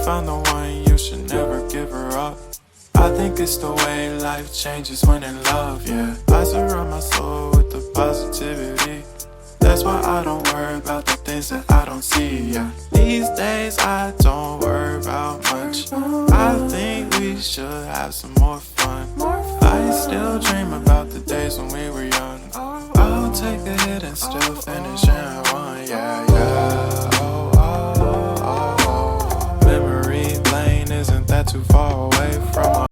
found the one, you should never give her up. I think it's the way life changes when in love, yeah. I surround my soul with the positivity. That's why I don't worry about the things that I don't see, yeah. These days I don't worry about much. I think we should have some more fun. I still dream about the days when we were young. I'll take a hit and still finish in one, yeah, yeah. Oh, oh, oh, oh. Memory lane, isn't that too far away from